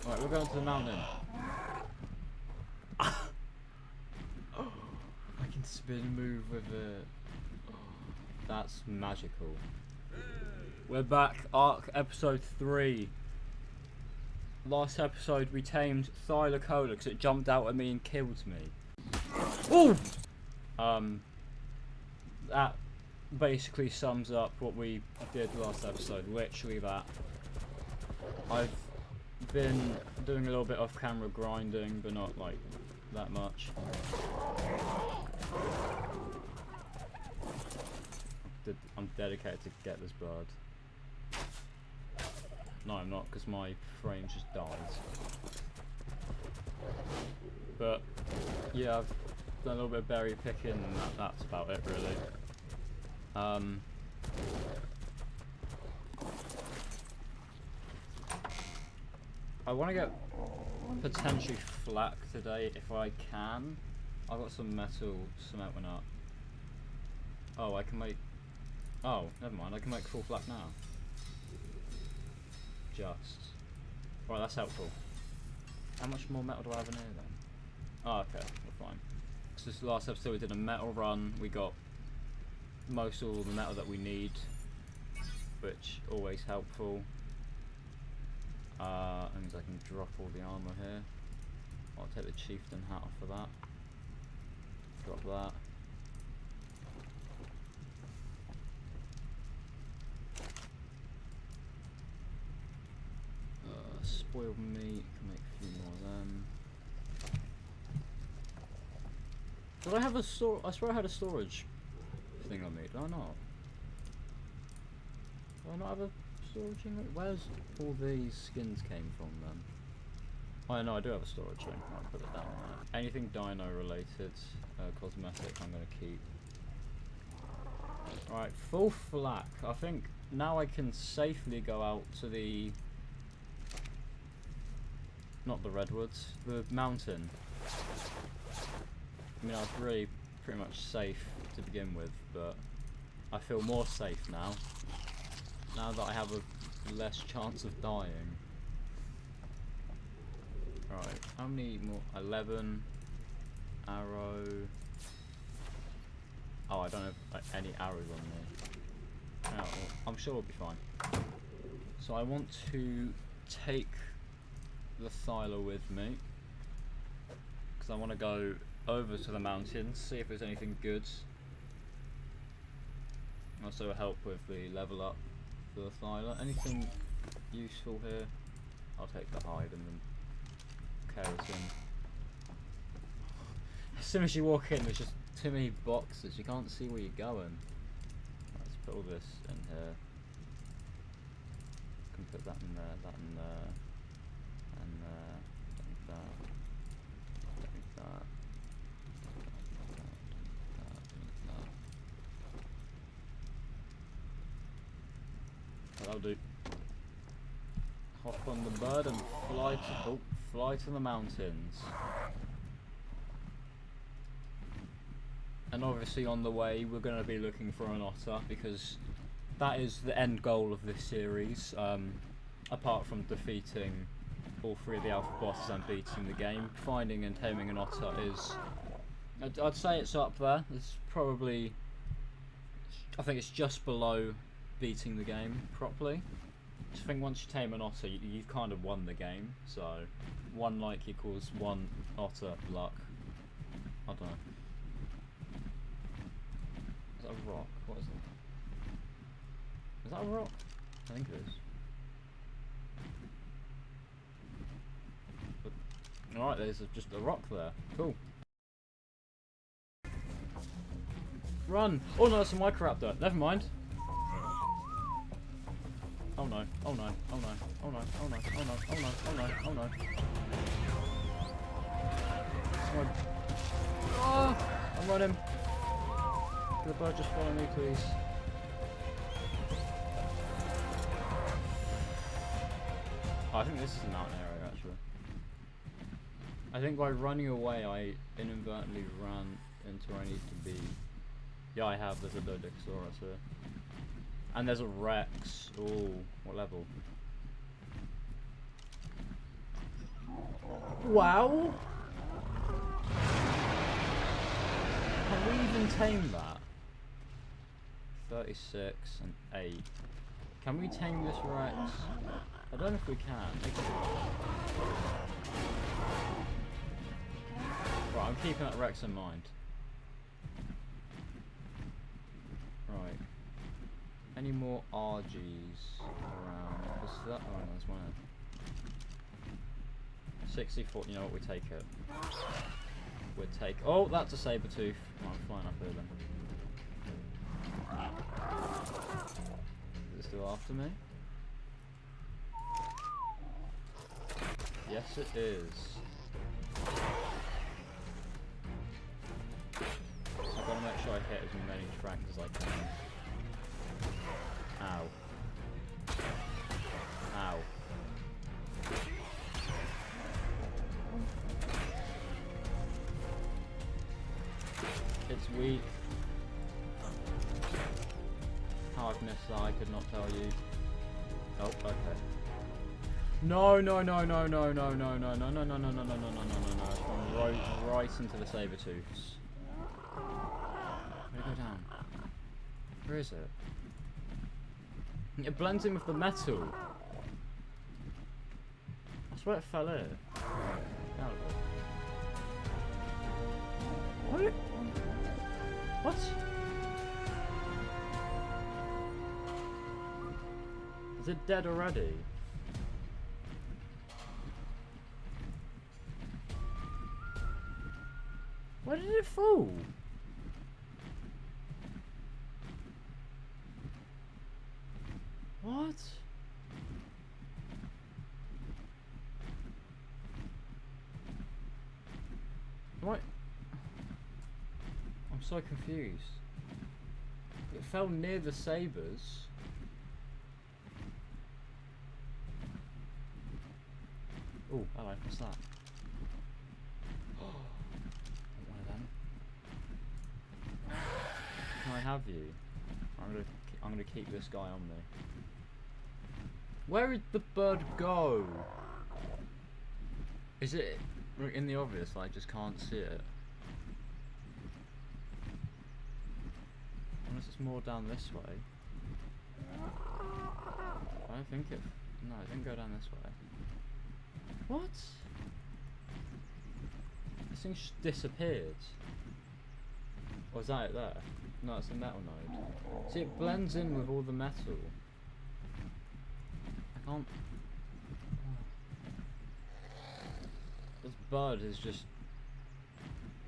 Right, we're going to the mountain. I can spin and move with it. That's magical. We're back, ARK episode 3. Last episode we tamed Thylacola because it jumped out at me and killed me. Ooh! That basically sums up what we did last episode, literally that. I've been doing a little bit off camera grinding, but not like that much. I'm dedicated to get this bird. No, I'm not, because my frame just died. But yeah, I've done a little bit of berry picking, and that's about it really. I want to get potentially flak today if I can. I've got some metal smelting up. Oh, I can make... Oh, never mind, I can make full flak now. Just. Right, that's helpful. How much more metal do I have in here then? Oh, okay, we're fine. So this last episode we did a metal run, we got most all the metal that we need, which always helpful. That means I can drop all the armor here. I'll take the chieftain hat off for that. Drop that. Spoiled meat, can make a few more of them. Did I have a store? I swear I had a storage thing on me. Did I not? Do I not have a storage thing? Where's all these skins came from then? Oh no, I do have a storage thing. I'll put it down there. Anything dino related, cosmetic, I'm going to keep. Right, full flak. I think now I can safely go out to the... Not the redwoods, the mountain. I mean, I was really pretty much safe to begin with, but I feel more safe now. Now that I have a less chance of dying. Right, how many more? 11. Arrow. Oh, I don't have like, any arrows on me. Oh, well, I'm sure we'll be fine. So I want to take the Thyla with me because I want to go over to the mountains, see if there's anything good. Also help with the level up for the Thyla. Anything useful here? I'll take the hide and the keratin. As soon as you walk in, there's just too many boxes. You can't see where you're going. Let's put all this in here. Can put that in there, that in there. And like that, like that, that'll do. Hop on the bird and fly to the mountains. And obviously on the way we're going to be looking for an otter because that is the end goal of this series. Apart from defeating all 3 of the alpha bosses and beating the game, finding and taming an otter is, I'd say it's up there. It's probably, I think it's just below beating the game properly. I think once you tame an otter, you've kind of won the game. So 1 like equals 1 otter luck. I don't know. Is that a rock? What is it? Is that a rock? I think it is. Alright, there's just a rock there. Cool. Run! Oh no, that's a Microraptor. Never mind. Oh no, oh no, oh no, oh no, oh no, oh no, oh no, oh no, oh no. Oh, I'm running. Can the bird just follow me, please? Oh, I think this is a mountain area, actually. I think by running away, I inadvertently ran into where I need to be. Yeah, I have. There's a Dodosaurus here. And there's a Rex. Ooh, what level? Wow. Can we even tame that? 36 and 8. Can we tame this Rex? I don't know if we can. Right, I'm keeping that Rex in mind. Right. Any more RGs around? Because that one, there's one. 64. You know what? We take it. We'd take. Oh, that's a saber tooth. Oh, I'm flying up here then. Is it still after me? Yes, it is. So I've got to make sure I hit as many tracks as I can. Ow. Ow. It's weak. How I've missed that, I could not tell you. Oh, okay. No, no, no, no, no, no, no, no, no, no, no, no, no, no, no, no, no, no, no. It's gone right into the saber-tooths. Where'd it go down? Where is it? It blends in with the metal. I swear it fell in. Get out of it. What? Is it dead already? Where did it fall? What? What? I'm so confused. It fell near the sabers. Oh, hello, what's that? One of them. Can I have you? I'm gonna keep this guy on me. Where did the bird go? Is it in the obvious? I just can't see it. Unless it's more down this way. I don't think it. No, it didn't go down this way. What? This thing just disappeared. Or is that it there? No, it's a metal node. See, it blends in with all the metal. I can't. This bird is just.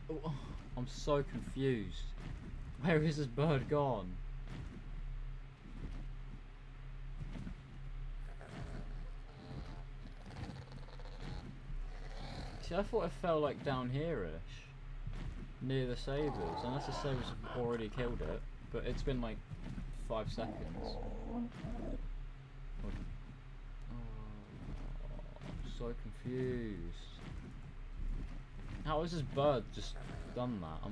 Oh, I'm so confused. Where is this bird gone? See, I thought it fell like down here-ish, near the sabers, unless the sabers have already killed it, but it's been like 5 seconds. Oh, I'm so confused. How has this bird just done that?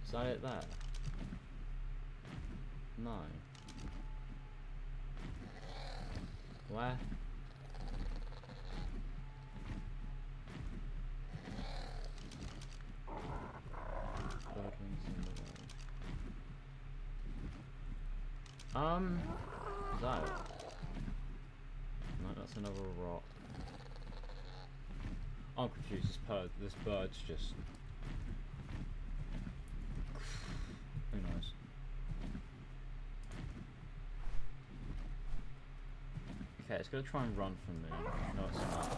Is that it there? No. Where? Is that it? No, that's another rock. I'm confused. This bird's just. Who knows? Okay, it's gonna try and run from me. No, it's not.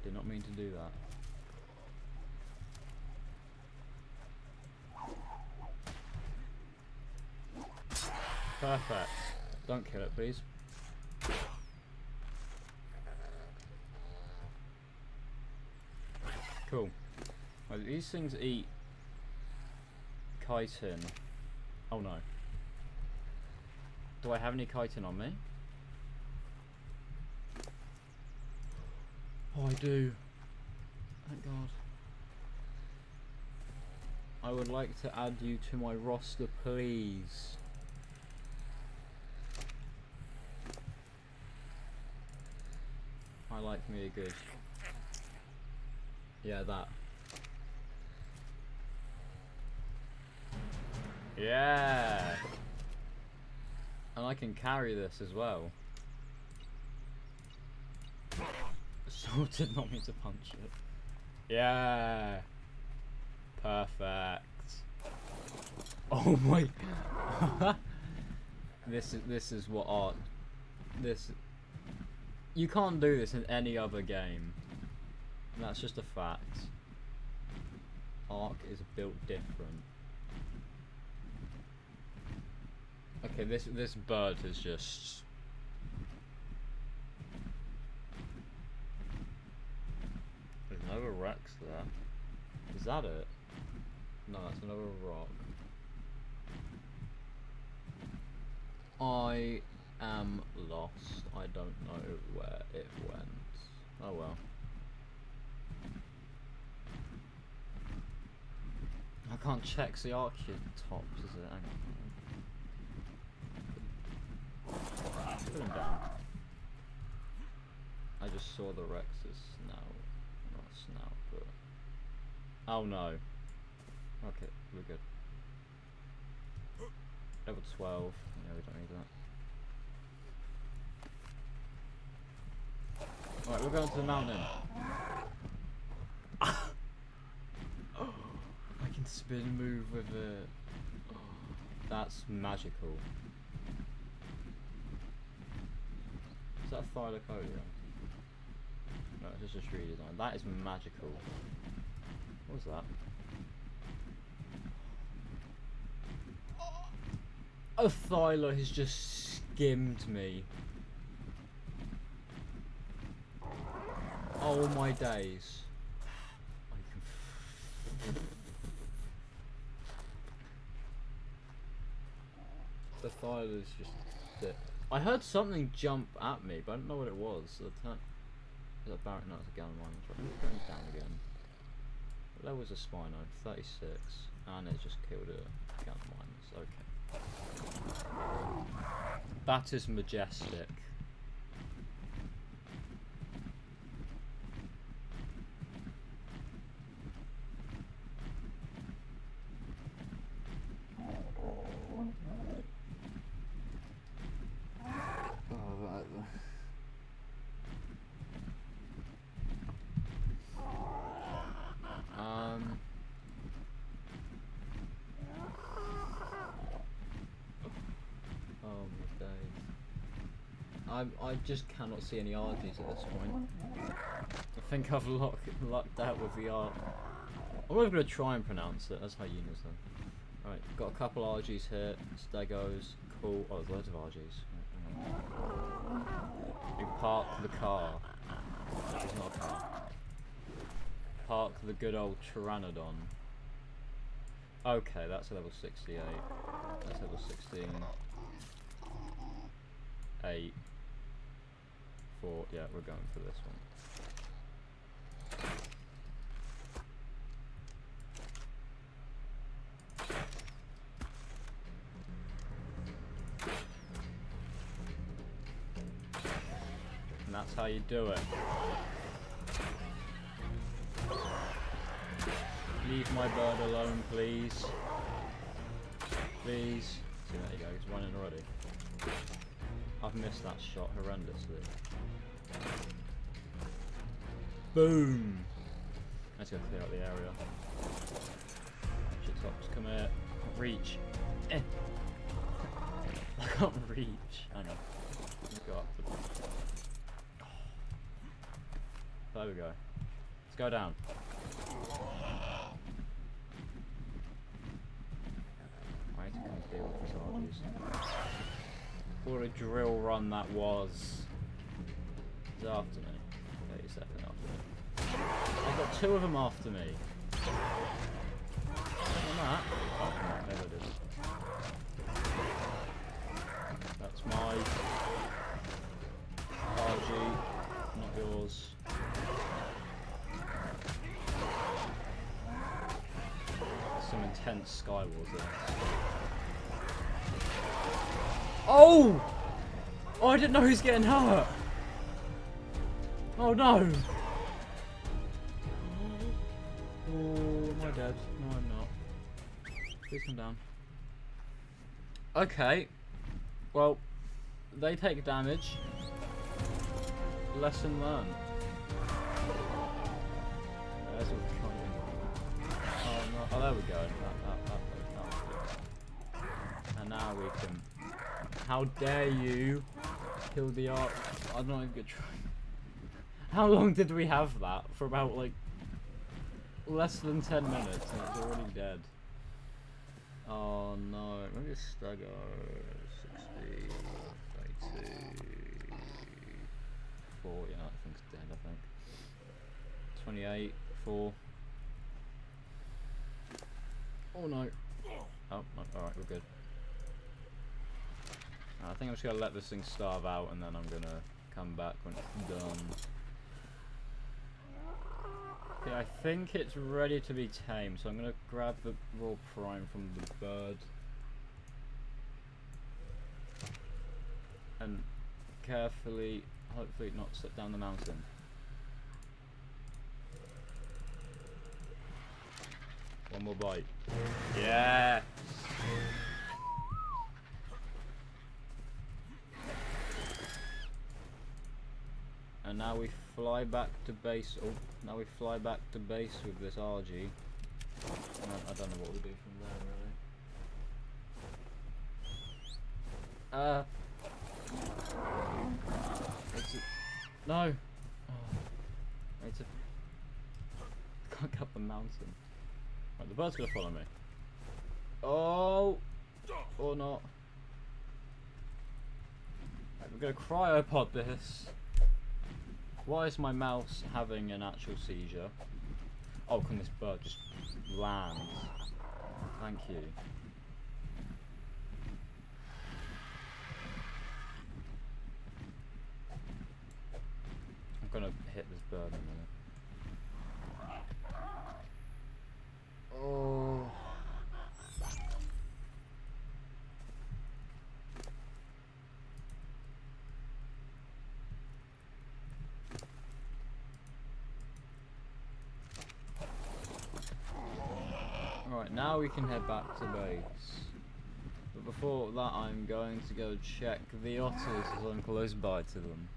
Did not mean to do that. Perfect. Don't kill it, please. Cool. Well, these things eat chitin. Oh no. Do I have any chitin on me? Oh, I do. Thank God. I would like to add you to my roster, please. I like me a good. Yeah, that. Yeah! And I can carry this as well. Sword did not mean to punch it. Yeah! Perfect. Oh my! This is what art. You can't do this in any other game. And that's just a fact. ARK is built different. Okay, this bird is just. There's another Rex there. Is that it? No, that's another rock. I am lost. I don't know where it went. Oh well. I can't check the ARK tops, is it? Hang on. Put him down. I just saw the Rex's snout. Not snout, but. Oh no. Okay, we're good. Level 12. Yeah, we don't need that. Alright, we're going to the mountain. I can spin move with it. That's magical. Is that a Thylacodia? No, it's just a tree design. That is magical. What was that? A Thyla has just skimmed me. Oh my days. The Thyla is just dead. I heard something jump at me, but I don't know what it was. Is that Barrett? No, it's a Gamma Mine. Right, let me put him down again. There was a Spino, 36, and it just killed a Gamma Mine. Okay. That is majestic. I just cannot see any RGs at this point. I think I've lucked out with the R. I'm not going to try and pronounce it. That's how you know them. Right, got a couple RGs here. Stegos, cool. Oh, there's loads of RGs. You park the car. It's not a car. Park the good old Pteranodon. Okay, that's a level 68. That's level 16. 8. 4. Yeah, we're going for this one. And that's how you do it. Leave my bird alone, please. Please. See, there you go, he's running already. I've missed that shot horrendously. Boom! Let's go clear out the area. Shittops, come here. Reach. Eh. I can't reach. Hang on. Let's go up. There we go. Let's go down. I need to come deal with these RGs. What a drill run that was. He's after me. 32nd after me. I've got 2 of them after me. On that. Oh, no, there it is. That's my RG, not yours. Some intense Sky Wars this. Oh! Oh, I didn't know who's getting hurt. Oh no! Oh, am I dead? No, I'm not. Please come down. Okay. Well, they take damage. Lesson learned. There's all the oh no! Oh, there we go. That. And now we can. How dare you kill the ARK? I'm not even gonna try. How long did we have that? For about like less than 10 minutes, and it's already dead. Oh no! Maybe it's stagger. 60, 32, 4. Yeah, I think it's dead. I think 28, 4. Oh no! Oh, alright, we're good. I think I'm just gonna let this thing starve out, and then I'm gonna come back when it's done. Okay, I think it's ready to be tamed, so I'm gonna grab the raw prime from the bird and carefully, hopefully not slip down the mountain. One more bite. Yeah. And now we fly back to base. Oh, now we fly back to base with this RG. I don't know what we do from there, really. No. Oh, it's a. Can't get up the mountain. Right, the bird's gonna follow me. Oh, or not. Right, we're gonna cryopod this. Why is my mouse having an actual seizure? Oh, can this bird just land? Thank you. I'm gonna hit this bird in a minute. Oh. Alright, now we can head back to base. But before that, I'm going to go check the otters as I'm close by to them.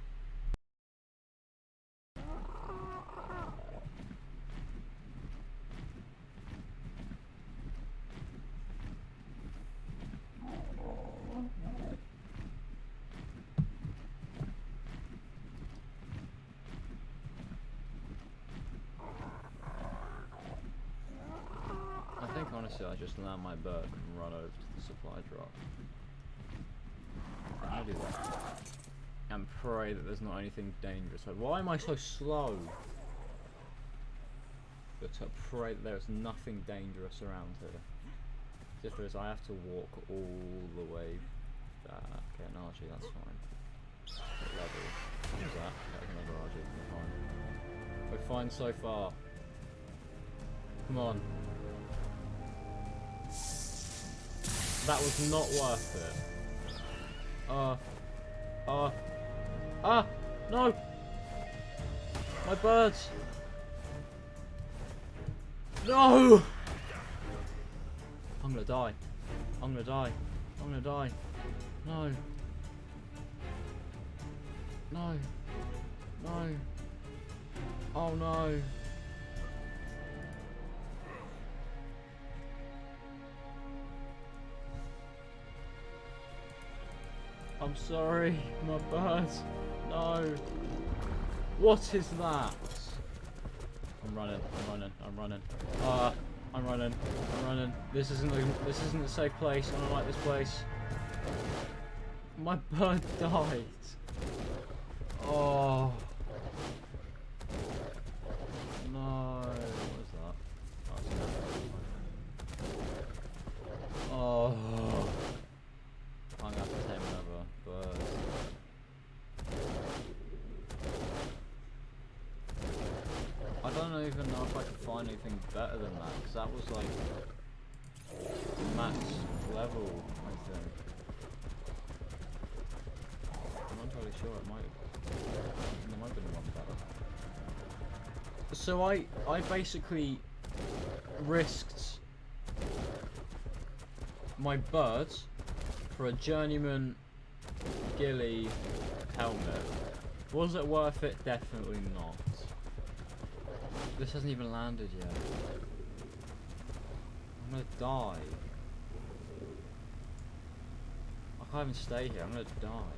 Honestly, I just land my bird and run over to the supply drop. I do that. And pray that there's not anything dangerous. Like, why am I so slow? But to pray that there's nothing dangerous around here. If there is, I have to walk all the way back. Okay, an RG, that's fine. What level? What was that? That was another RG, we're fine. We're fine so far. Come on. That was not worth it. No! My birds! No! I'm gonna die. I'm gonna die. I'm gonna die. No. No. No. Oh no. I'm sorry, my birds. No. What is that? I'm running. I'm running. I'm running. I'm running. I'm running. This isn't a safe place. I don't like this place. My bird died. Oh. No. What is that? Oh. I'm gonna have to tame another bird. I don't even know if I can find anything better than that, because that was like max level, I think. I'm not entirely sure, it might have been one better. So I basically risked my bird for a journeyman ghillie helmet. Was it worth it? Definitely not. This hasn't even landed yet. I'm gonna die. I can't even stay here, I'm gonna die.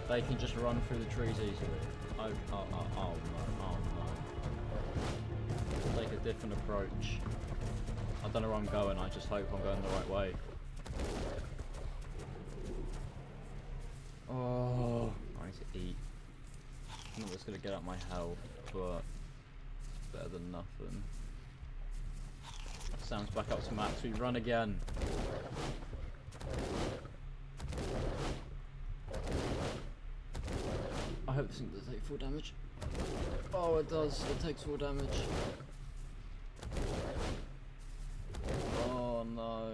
They can just run through the trees easily. Oh no. Take a different approach. I don't know where I'm going, I just hope I'm going the right way. Oh, I need to eat. I'm not just gonna get up my health, but better than nothing. Sounds back up to max, we run again. I hope this thing doesn't take full damage. Oh, it does. It takes full damage. Oh no.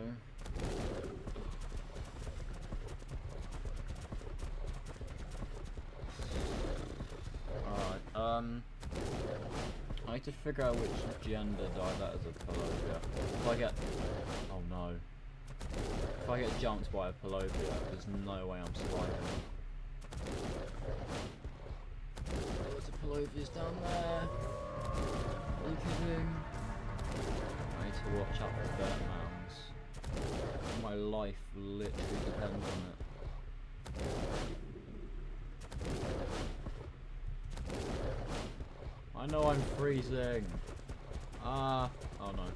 Alright, I need to figure out which gender die that as a Palobia. If I get... Oh no. If I get jumped by a Palobia, there's no way I'm surviving. Palovia's down there. Are you kidding? I need to watch out for bear mounds. My life literally depends on it. I know I'm freezing. Ah. Oh no.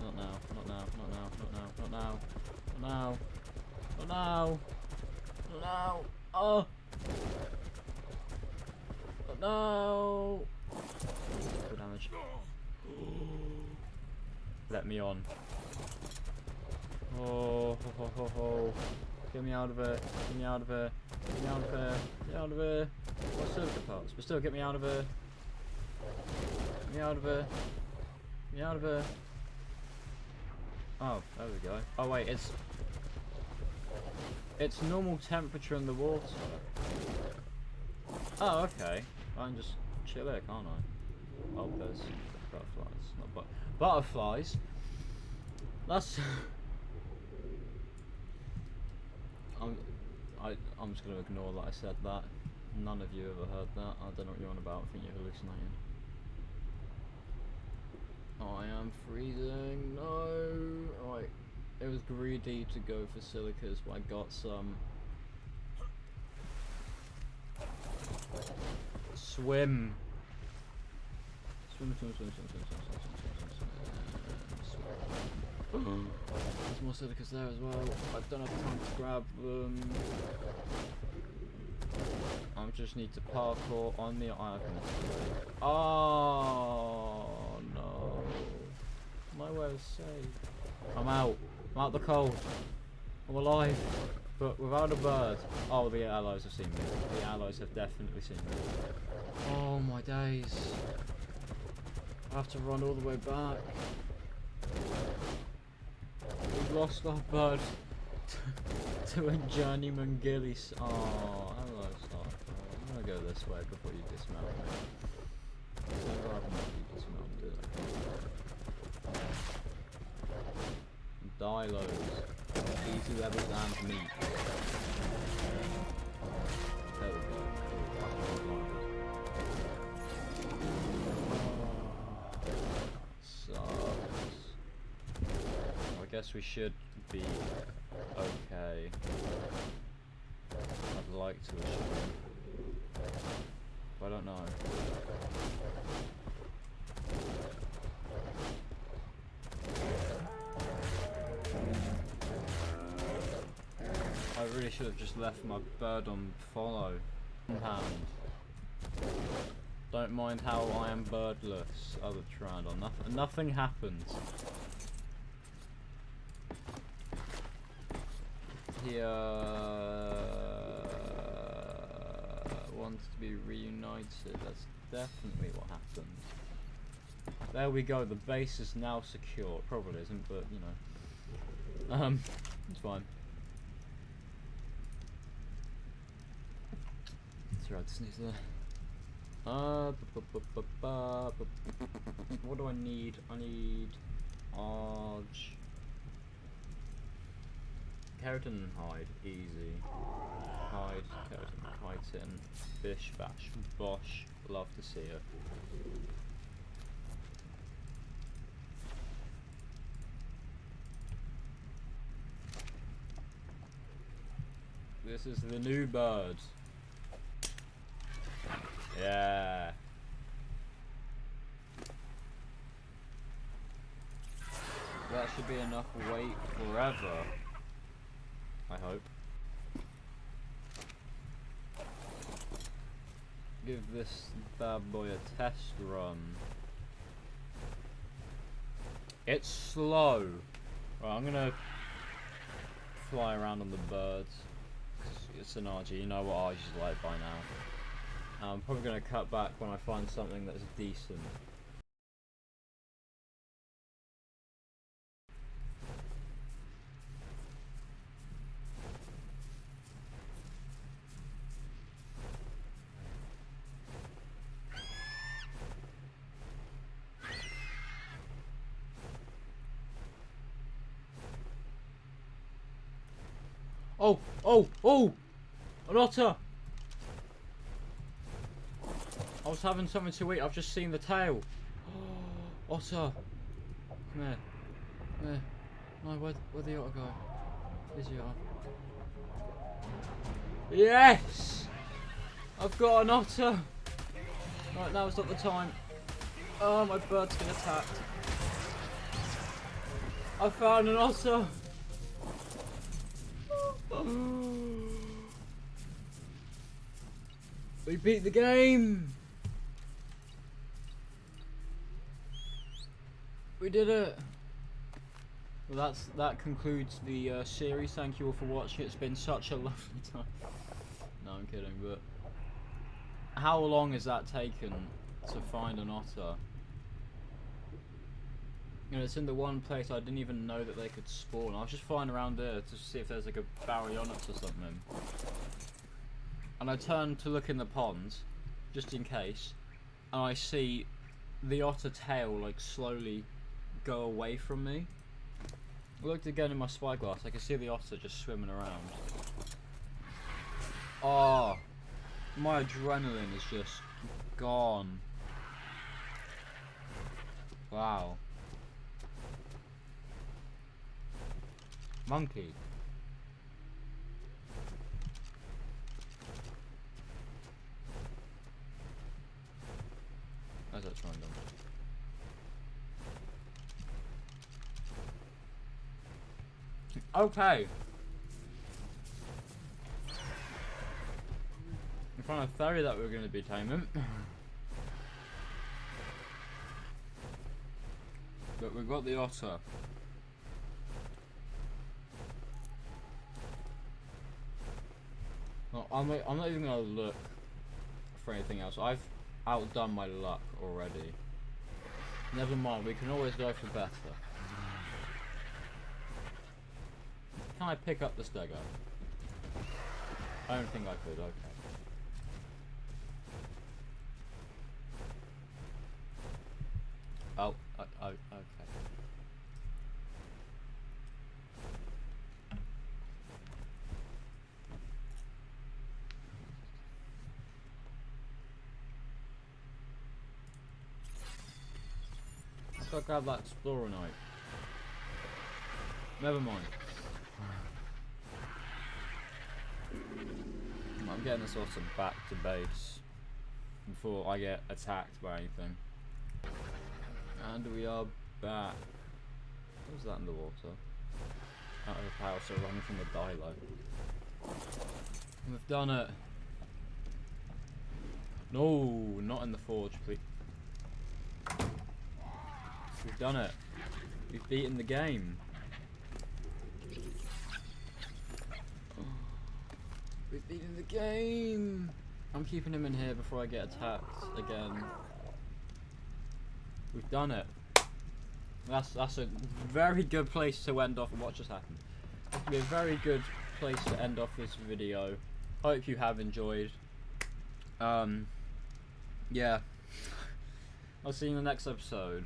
Not now. Not now. Not now. Not now. Not now. Not now. Not now. Not now. Oh. No! Full damage. Let me on. Oh, ho, ho, ho. Get me out of it. Get me out of it. Get me out of it. Get me out of it. What silica parts? But still, get me out of it. Get me out of it. Get me out of it. Oh, there we go. Oh wait, it's normal temperature in the water. Oh, okay. I can just chill here, can't I? Oh, there's butterflies. Not butterflies? That's... I'm just going to ignore that I said that. None of you ever heard that. I don't know what you're on about. I think you're hallucinating. Oh, I am freezing. No! Right. It was greedy to go for silicas, but I got some... Swim. Swim. There's more silicas there as well. I don't have time to grab them. I just need to parkour on the icon. Oh no. Nowhere is safe. I'm out. I'm out the cold. I'm alive. But without a bird. Oh, the allies have seen me. The allies have definitely seen me. Oh my days. I have to run all the way back. We've lost our bird to a journeyman ghillie. Oh, hello, Starfire. I'm gonna go this way before you dismount me. I'd rather not be dismounted. Die loads. Easy levels and meat. There we go. Sucks. I guess we should be okay. I'd like to assume. But I don't know. I really should have just left my bird on follow. Hand. Don't mind how I am birdless. Other Trandon. Nothing happens. here wants to be reunited. That's definitely what happened. There we go. The base is now secure. Probably isn't, but you know, it's fine. That's right. Sneeze there. What do I need? I need Arge. Keratin hide, easy. Hide, keratin, chitin, bish, bash, bosh. Love to see it. This is the new bird. Yeah. That should be enough weight forever. I hope. Give this bad boy a test run. It's slow. Right, I'm gonna fly around on the birds. It's an RG, you know what RG is like by now. I'm probably gonna cut back when I find something that's decent. Oh! Oh! Oh! An otter! I was having something to eat, I've just seen the tail. Oh, otter! Come here. Come here. No, where'd the otter go? Where's the otter? Yes! I've got an otter! Right, now's not the time. Oh, my bird's been attacked. I found an otter! We beat the game! We did it! Well, that concludes the series. Thank you all for watching. It's been such a lovely time. No, I'm kidding, but how long has that taken to find an otter? You know, it's in the one place I didn't even know that they could spawn. I was just flying around there to see if there's like a baryonyx or something. And I turned to look in the pond, just in case, and I see the otter tail like slowly go away from me. I looked again in my spyglass, I could see the otter just swimming around. Oh, my adrenaline is just gone. Wow. Monkey. That's random. Okay. We found a ferry that we're going to be taming. But we've got the otter. No, I'm not even going to look for anything else. I've outdone my luck already. Never mind, we can always go for better. Can I pick up the stego? I don't think I could, okay. Oh, okay. Let's grab that explorer knight. Never mind. I'm getting this also back to base before I get attacked by anything. And we are back. What was that in the water? Out of the power, so running from the dilo. We've done it. No, not in the forge, please. We've done it. We've beaten the game. We've beaten the game. I'm keeping him in here before I get attacked again. We've done it. That's a very good place to end off. What just happened? That's gonna be a very good place to end off this video. Hope you have enjoyed. Yeah. I'll see you in the next episode.